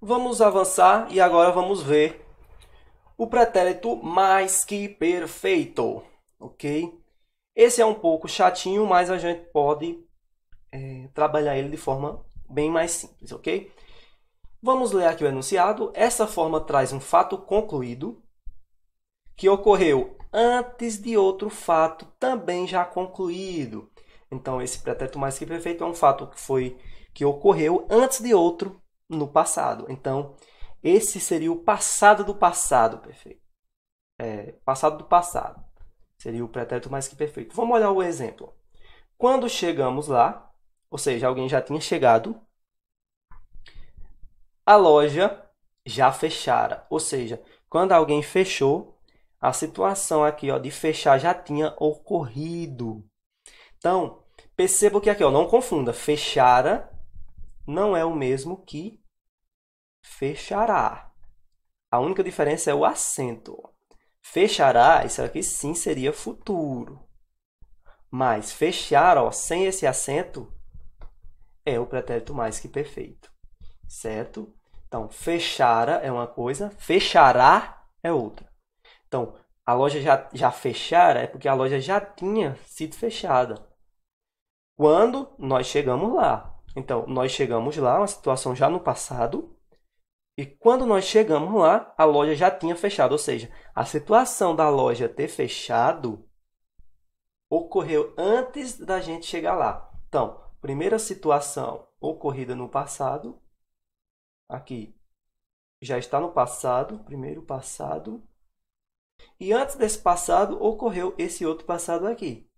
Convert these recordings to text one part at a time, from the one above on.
Vamos avançar e agora vamos ver o pretérito mais que perfeito, ok? Esse é um pouco chatinho, mas a gente pode trabalhar ele de forma bem mais simples, ok? Vamos ler aqui o enunciado. Essa forma traz um fato concluído que ocorreu antes de outro fato também já concluído. Então, esse pretérito mais que perfeito é um fato que ocorreu antes de outro no passado. Então, esse seria o passado do passado perfeito. Passado do passado seria o pretérito mais que perfeito. Vamos olhar o exemplo. Quando chegamos lá, ou seja, alguém já tinha chegado, a loja já fechara. Ou seja, quando alguém fechou, a situação aqui de fechar já tinha ocorrido. Então, perceba que aqui, não confunda. Fechara não é o mesmo que fechará. A única diferença é o acento. Fechará, isso aqui sim seria futuro. Mas fechar, sem esse acento, é o pretérito mais que perfeito. Certo? Então, fechara é uma coisa, fechará é outra. Então, a loja já fechara é porque a loja já tinha sido fechada quando nós chegamos lá. Então, nós chegamos lá, uma situação já no passado, e quando nós chegamos lá, a loja já tinha fechado. Ou seja, a situação da loja ter fechado ocorreu antes da gente chegar lá. Então, primeira situação ocorrida no passado, aqui já está no passado, primeiro passado. E antes desse passado, ocorreu esse outro passado aqui.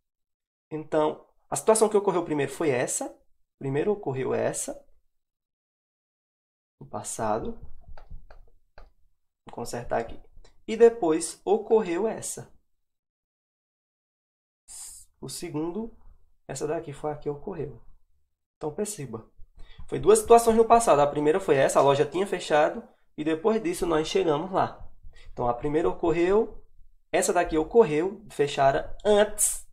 Então, a situação que ocorreu primeiro foi essa. Primeiro ocorreu essa, no passado. Vou consertar aqui. E depois ocorreu essa. O segundo, essa daqui foi a que ocorreu. Então, perceba. Foi duas situações no passado. A primeira foi essa, a loja tinha fechado. E depois disso, nós chegamos lá. Então, a primeira ocorreu. Essa daqui ocorreu, fechara antes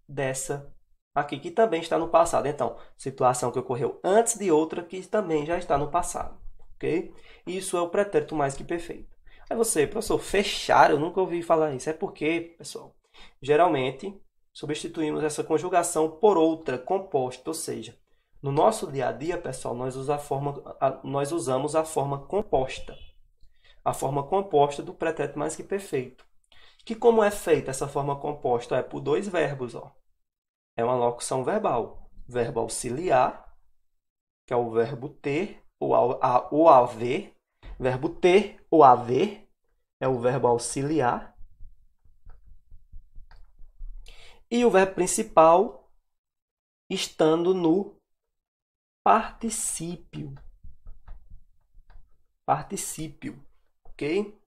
dessa aqui, que também está no passado. Então, situação que ocorreu antes de outra que também já está no passado. Ok? Isso é o pretérito mais que perfeito. Aí você, professor, fechar, eu nunca ouvi falar isso. É porque, pessoal, geralmente substituímos essa conjugação por outra composta, ou seja, no nosso dia a dia, pessoal, nós usamos a forma composta. A forma composta do pretérito mais que perfeito. Que como é feita essa forma composta? É por dois verbos. É uma locução verbal. Verbo auxiliar, que é o verbo ter ou haver. Verbo ter ou haver é o verbo auxiliar. E o verbo principal estando no particípio. Particípio, ok?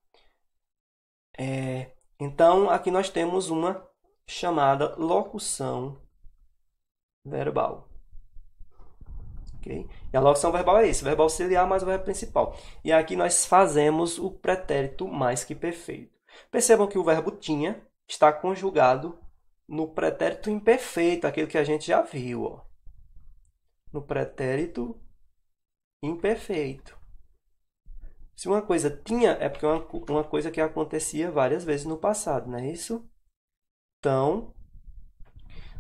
Então, aqui nós temos uma chamada locução verbal. Okay? E a locução verbal é isso, verbo auxiliar mais o verbo principal. E aqui nós fazemos o pretérito mais que perfeito. Percebam que o verbo tinha está conjugado no pretérito imperfeito, aquele que a gente já viu. No pretérito imperfeito. Se uma coisa tinha, é porque é uma coisa que acontecia várias vezes no passado, não é isso? Então,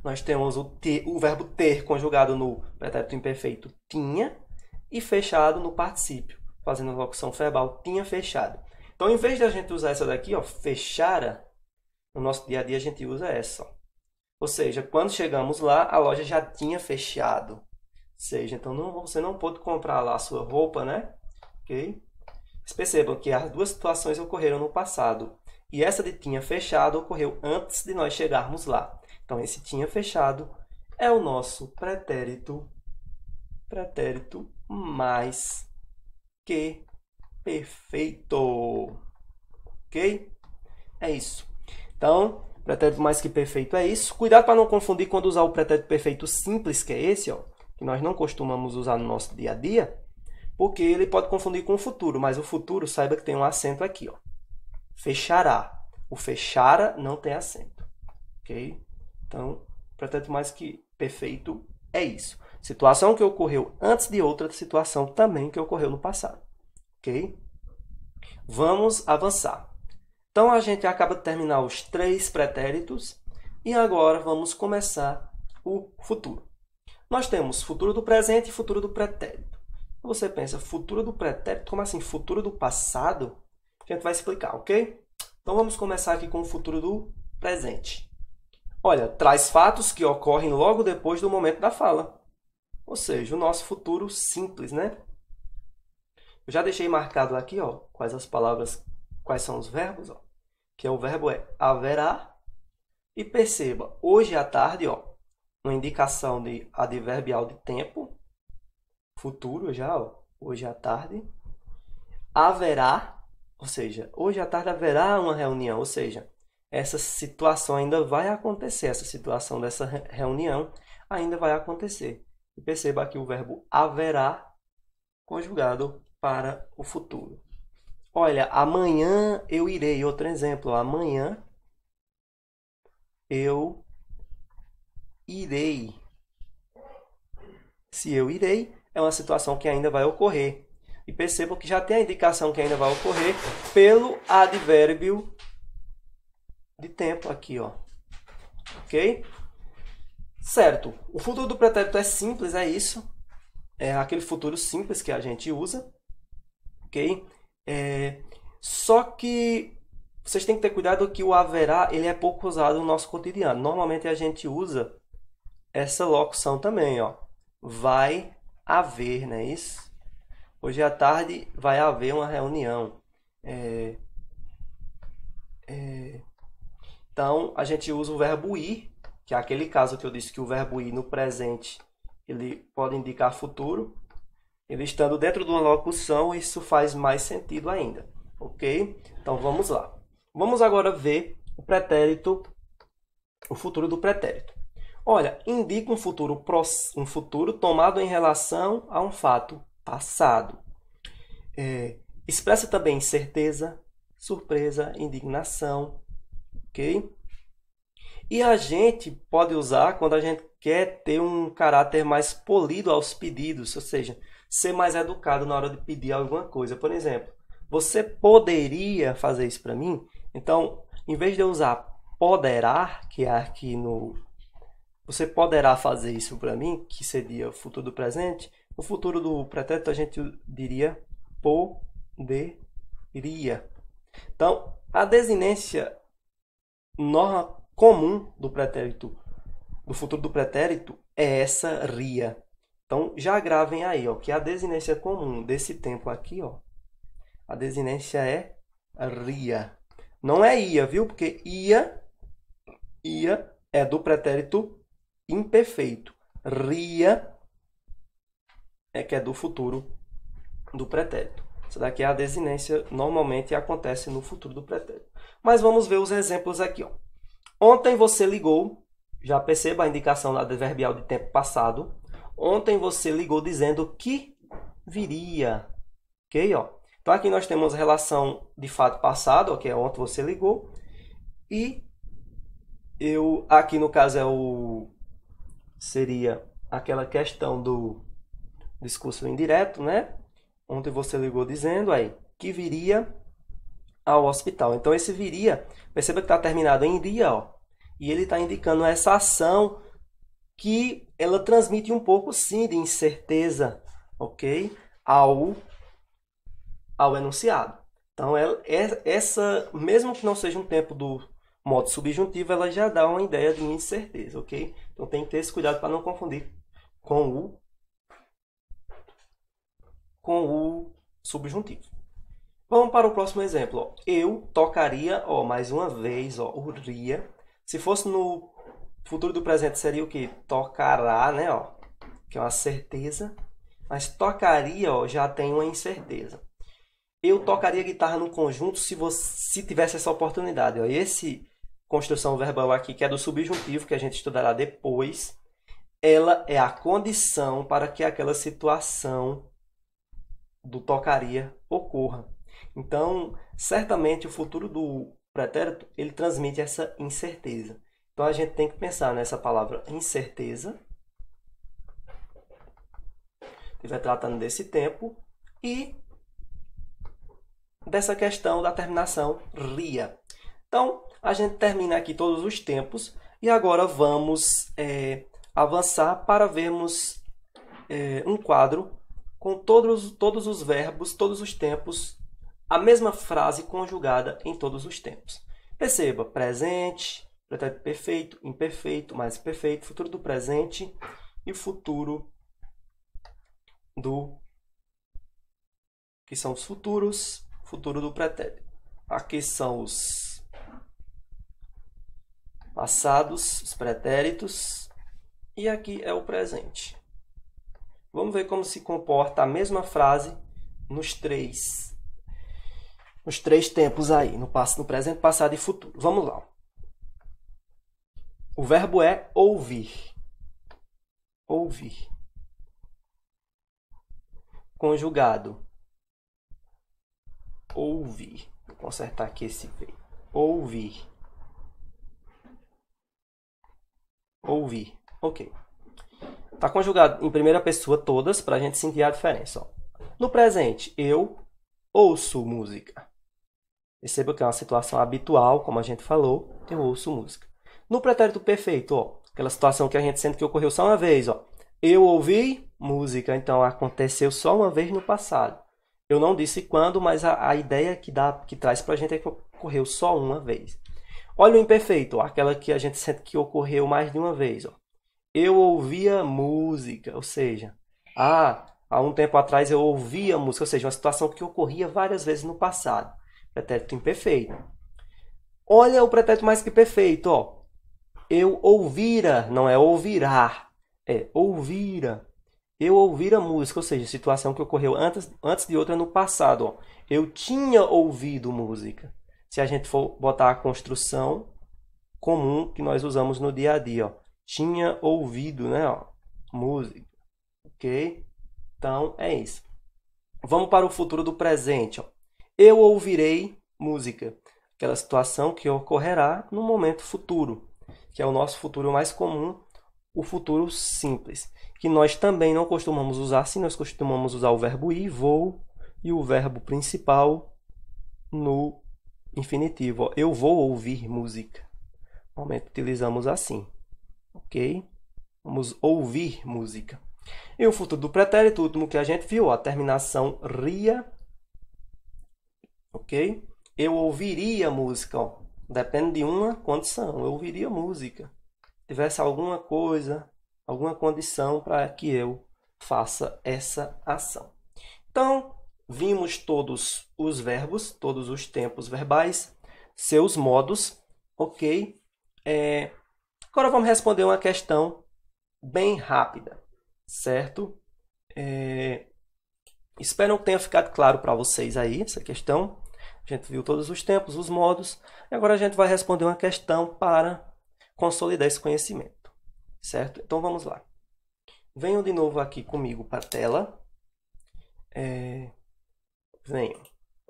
nós temos o verbo ter conjugado no pretérito imperfeito tinha e fechado no particípio, fazendo a locução verbal tinha fechado. Então, em vez de a gente usar essa daqui, fechara, no nosso dia a dia a gente usa essa. Ou seja, quando chegamos lá, a loja já tinha fechado. Ou seja, então você não pôde comprar lá a sua roupa, né? Ok? Mas percebam que as duas situações ocorreram no passado. E essa de tinha fechado ocorreu antes de nós chegarmos lá. Então, esse tinha fechado é o nosso pretérito mais que perfeito. Ok? É isso. Então, pretérito mais que perfeito é isso. Cuidado para não confundir quando usar o pretérito perfeito simples, que é esse, que nós não costumamos usar no nosso dia a dia, porque ele pode confundir com o futuro, mas o futuro, saiba que tem um acento aqui. Fechará. O fechara não tem acento. Ok? Então, pretérito mais que perfeito é isso. Situação que ocorreu antes de outra situação também que ocorreu no passado. ok? Vamos avançar. Então, a gente acaba de terminar os 3 pretéritos e agora vamos começar o futuro. Nós temos futuro do presente e futuro do pretérito. Você pensa, futuro do pretérito? Como assim, futuro do passado? A gente vai explicar, ok? Então, vamos começar aqui com o futuro do presente. Olha, traz fatos que ocorrem logo depois do momento da fala. Ou seja, o nosso futuro simples, né? Eu já deixei marcado aqui, ó, quais as palavras, quais são os verbos, ó. Que é o verbo haverá. E perceba, hoje à tarde, ó, uma indicação de adverbial de tempo, futuro já, ó, hoje à tarde. Haverá, ou seja, hoje à tarde haverá uma reunião, ou seja, essa situação ainda vai acontecer, essa situação dessa reunião ainda vai acontecer. E perceba aqui o verbo haverá conjugado para o futuro. Olha, amanhã eu irei. Outro exemplo, amanhã eu irei. Se eu irei, é uma situação que ainda vai ocorrer. E perceba que já tem a indicação que ainda vai ocorrer pelo advérbio de tempo aqui, ó. Ok? Certo. O futuro do pretérito é simples, é isso. É aquele futuro simples que a gente usa. Ok? Só que vocês têm que ter cuidado que o haverá ele é pouco usado no nosso cotidiano. Normalmente a gente usa essa locução também, ó. Vai haver, não é isso? Hoje à tarde vai haver uma reunião. Então, a gente usa o verbo ir, que é aquele caso que eu disse que o verbo ir no presente ele pode indicar futuro. Ele estando dentro de uma locução, isso faz mais sentido ainda. Ok? Então, vamos lá. Vamos agora ver o pretérito, o futuro do pretérito. Olha, indica um futuro tomado em relação a um fato passado. Expressa também certeza, surpresa, indignação. Ok? E a gente pode usar quando a gente quer ter um caráter mais polido aos pedidos, ou seja, ser mais educado na hora de pedir alguma coisa. Por exemplo, você poderia fazer isso para mim? Então, em vez de eu usar poderá, que é aqui no... Você poderá fazer isso para mim, que seria o futuro do presente. No futuro do pretérito, a gente diria poderia. Então, a desinência norma comum do pretérito, do futuro do pretérito, é essa ria. Então, já gravem aí, ó, que a desinência comum desse tempo aqui, ó, a desinência é ria. Não é ia, viu? Porque ia é do pretérito imperfeito. Ria é que é do futuro do pretérito. Isso daqui é a desinência, normalmente acontece no futuro do pretérito. Mas vamos ver os exemplos aqui, ó. Ontem você ligou, já perceba a indicação da adverbial de tempo passado. Ontem você ligou dizendo que viria. Ok? Ó. Então, aqui nós temos relação de fato passado, que é ontem você ligou. E aqui no caso seria aquela questão do discurso indireto, né? Ontem você ligou dizendo aí que viria ao hospital. Então, esse viria, perceba que está terminado em iria, ó. E ele está indicando essa ação que ela transmite um pouco, sim, de incerteza, ok? Ao enunciado. Então, essa, mesmo que não seja um tempo do modo subjuntivo, ela já dá uma ideia de incerteza, ok? Então, tem que ter esse cuidado para não confundir com o subjuntivo. Vamos para o próximo exemplo. Ó. Eu tocaria, ó, mais uma vez, ó, o ria. Se fosse no futuro do presente, seria o que? Tocará, né? Ó, que é uma certeza. Mas tocaria, ó, já tem uma incerteza. Eu tocaria guitarra no conjunto se tivesse essa oportunidade. Ó. E esse construção verbal aqui, que é do subjuntivo, que a gente estudará depois, ela é a condição para que aquela situação do tocaria ocorra. Então, certamente o futuro do pretérito, ele transmite essa incerteza. Então, a gente tem que pensar nessa palavra incerteza, estiver tratando desse tempo, e dessa questão da terminação ria. Então, a gente termina aqui todos os tempos e agora vamos avançar para vermos um quadro com todos os verbos, todos os tempos, a mesma frase conjugada em todos os tempos. Perceba, presente, pretérito perfeito, imperfeito, mais perfeito, futuro do presente e futuro do... que são os futuros, futuro do pretérito. Aqui são os passados, os pretéritos, e aqui é o presente. Vamos ver como se comporta a mesma frase nos três tempos aí, no presente, passado e futuro. Vamos lá. O verbo é ouvir. Ouvir. Conjugado. Ouvir. Vou consertar aqui esse V. Ouvir. Ouvir. Ok. Está conjugado em primeira pessoa todas, para a gente sentir a diferença. Ó. No presente, eu ouço música. Perceba que é uma situação habitual, como a gente falou, eu ouço música. No pretérito perfeito, ó, aquela situação que a gente sente que ocorreu só uma vez. Ó. Eu ouvi música, então aconteceu só uma vez no passado. Eu não disse quando, mas a ideia que traz para a gente é que ocorreu só uma vez. Olha o imperfeito, ó, aquela que a gente sente que ocorreu mais de uma vez. Ó. Eu ouvia música, ou seja, há um tempo atrás eu ouvia música, ou seja, uma situação que ocorria várias vezes no passado. Pretérito imperfeito. Olha o pretérito mais que perfeito. Ó. Eu ouvira, não é ouvirá, é ouvira. Eu ouvira música, ou seja, situação que ocorreu antes de outra no passado. Ó. Eu tinha ouvido música. Se a gente for botar a construção comum que nós usamos no dia a dia, ó. Tinha ouvido, né? Ó, música. Ok? Então, é isso. Vamos para o futuro do presente. Ó. Eu ouvirei música. Aquela situação que ocorrerá no momento futuro, que é o nosso futuro mais comum, o futuro simples, que nós também não costumamos usar, sim, nós costumamos usar o verbo ir, vou, e o verbo principal no infinitivo. Ó. Eu vou ouvir música. Normalmente utilizamos assim. Ok? Vamos ouvir música. E o futuro do pretérito, o último que a gente viu, a terminação ria. Ok? Eu ouviria música. Ó. Depende de uma condição. Eu ouviria música. Se tivesse alguma coisa, alguma condição para que eu faça essa ação. Então, vimos todos os verbos, todos os tempos verbais, seus modos. Ok? Agora vamos responder uma questão bem rápida, certo? Espero que tenha ficado claro para vocês aí essa questão. A gente viu todos os tempos, os modos. E agora a gente vai responder uma questão para consolidar esse conhecimento, certo? Então vamos lá. Venham de novo aqui comigo para a tela. Venham.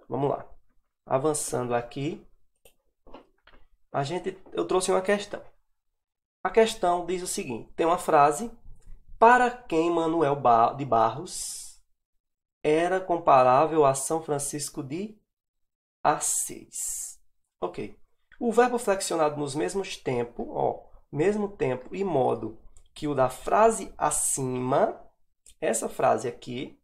Vamos lá. Avançando aqui. Eu trouxe uma questão. A questão diz o seguinte, tem uma frase, para quem Manuel de Barros era comparável a São Francisco de Assis. Ok. O verbo flexionado nos mesmos tempos, mesmo tempo e modo que o da frase acima, essa frase aqui,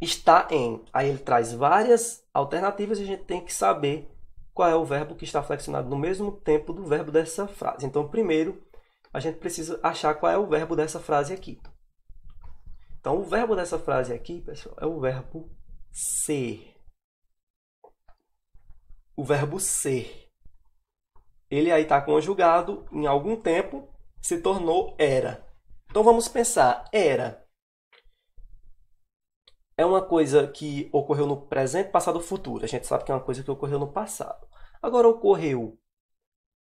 está em. Aí ele traz várias alternativas e a gente tem que saber qual é o verbo que está flexionado no mesmo tempo do verbo dessa frase. Então, primeiro, a gente precisa achar qual é o verbo dessa frase aqui. Então, o verbo dessa frase aqui, pessoal, é o verbo ser. O verbo ser. Ele aí está conjugado em algum tempo, se tornou era. Então, vamos pensar. Era é uma coisa que ocorreu no presente, passado, futuro. A gente sabe que é uma coisa que ocorreu no passado. Agora, ocorreu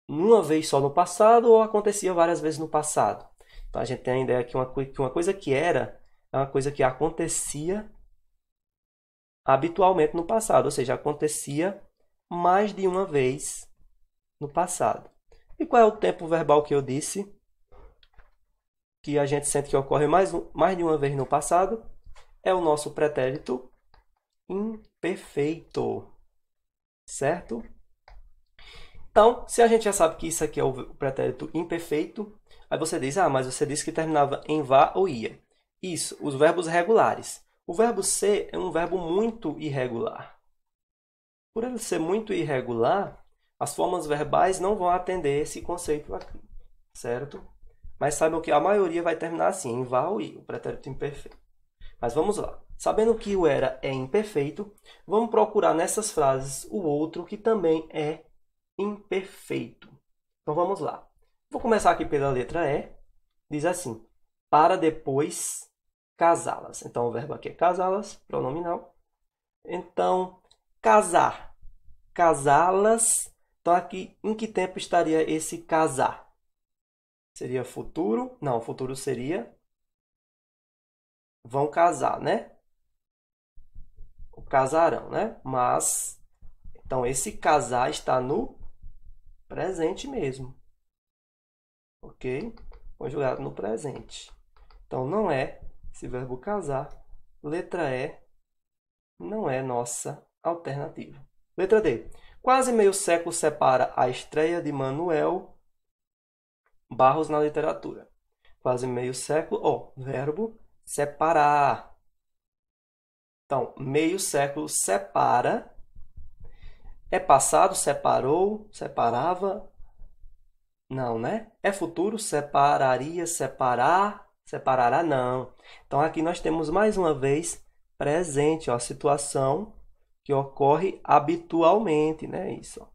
uma vez só no passado ou acontecia várias vezes no passado? Então, a gente tem a ideia que uma coisa que era é uma coisa que acontecia habitualmente no passado, ou seja, acontecia mais de uma vez no passado. E qual é o tempo verbal que eu disse? Que a gente sente que ocorre mais de uma vez no passado? É o nosso pretérito imperfeito, certo? Então, se a gente já sabe que isso aqui é o pretérito imperfeito, aí você diz, mas você disse que terminava em vá ou ia. Isso, os verbos regulares. O verbo ser é um verbo muito irregular. Por ele ser muito irregular, as formas verbais não vão atender esse conceito aqui, certo? Mas saibam que a maioria vai terminar assim, em vá ou ia, o pretérito imperfeito. Mas vamos lá. Sabendo que o era é imperfeito, vamos procurar nessas frases o outro que também é imperfeito. Então vamos lá. Vou começar aqui pela letra E. Diz assim, para depois casá-las. Então o verbo aqui é casá-las, pronominal. Então, casar, casá-las. Então aqui, em que tempo estaria esse casar? Seria futuro? Não, futuro seria vão casar, né? O casarão, né? Mas, então esse casar está no presente mesmo. Ok? Conjugado no presente. Então, não é esse verbo casar. Letra E não é nossa alternativa. Letra D. Quase meio século separa a estreia de Manuel Barros na literatura. Quase meio século, verbo separar. Então, meio século separa. É passado, separou, separava. Não, né? É futuro, separaria, separar, separará, não. Então, aqui nós temos mais uma vez presente, ó, a situação que ocorre habitualmente, né? Isso, ó.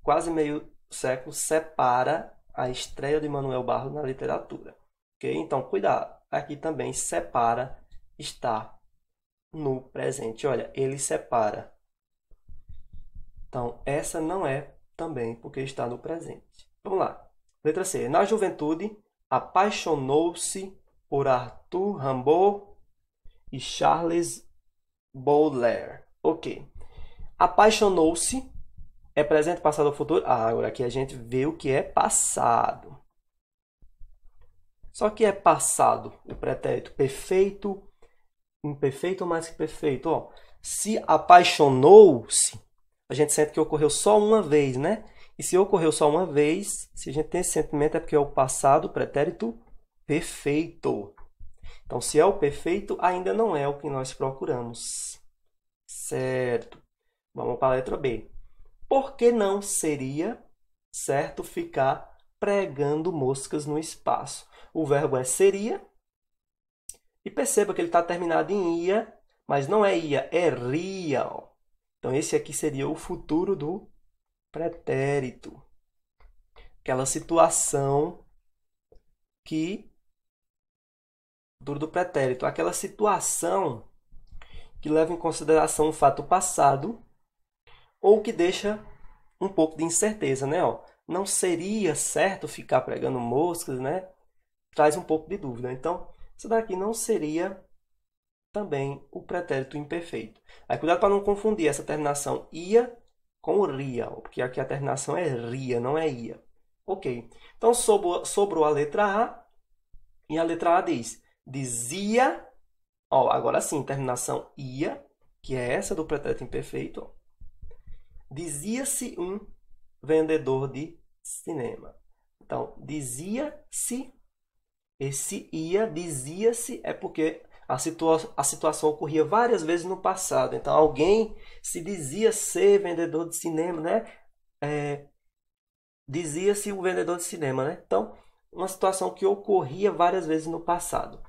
Quase meio século separa a estreia de Manuel Barros na literatura. Ok? Então, cuidado. Aqui também separa está no presente. Olha, ele separa. Então, essa não é também porque está no presente. Vamos lá. Letra C. Na juventude, apaixonou-se por Arthur Rimbaud e Charles Baudelaire. Ok. Apaixonou-se é presente, passado ou futuro? Agora aqui a gente vê o que é passado. Só que é passado o pretérito perfeito, imperfeito ou mais que perfeito. Ó, se apaixonou-se, a gente sente que ocorreu só uma vez, né? E se ocorreu só uma vez, se a gente tem esse sentimento, é porque é o passado, pretérito perfeito. Então, se é o perfeito, ainda não é o que nós procuramos. Certo. Vamos para a letra B. Por que não seria certo ficar pregando moscas no espaço? O verbo é seria. E perceba que ele está terminado em ia, mas não é ia, é ria. Então, esse aqui seria o futuro do pretérito. Aquela situação que... Futuro do pretérito. Aquela situação que leva em consideração o fato passado ou que deixa um pouco de incerteza, né? Não seria certo ficar pregando moscas, né? Traz um pouco de dúvida. Então, isso daqui não seria também o pretérito imperfeito. Aí, cuidado para não confundir essa terminação ia com ria, porque aqui a terminação é ria, não é ia. Ok. Então, sobrou a letra A, e a letra A diz, dizia, agora sim, terminação ia, que é essa do pretérito imperfeito, dizia-se um vendedor de cinema. Então, dizia-se, esse ia, dizia-se, é porque a situação ocorria várias vezes no passado. Então, alguém se dizia ser vendedor de cinema, né? Dizia-se o vendedor de cinema, né? Então, uma situação que ocorria várias vezes no passado.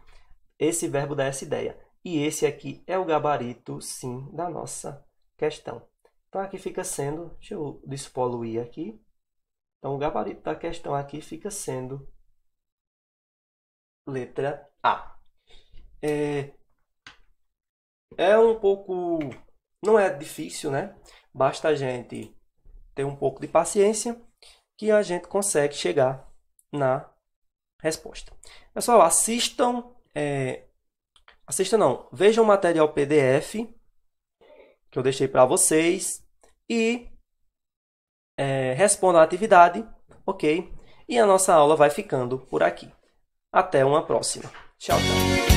Esse verbo dá essa ideia. E esse aqui é o gabarito, sim, da nossa questão. Então, aqui fica sendo... Deixa eu despoluir aqui. Então, o gabarito da questão aqui fica sendo letra A. É um pouco... Não é difícil, né? Basta a gente ter um pouco de paciência que a gente consegue chegar na resposta. Pessoal, assistam... Assistam não. Vejam o material PDF que eu deixei para vocês e respondam a atividade, ok? E a nossa aula vai ficando por aqui. Até uma próxima. Tchau, tchau.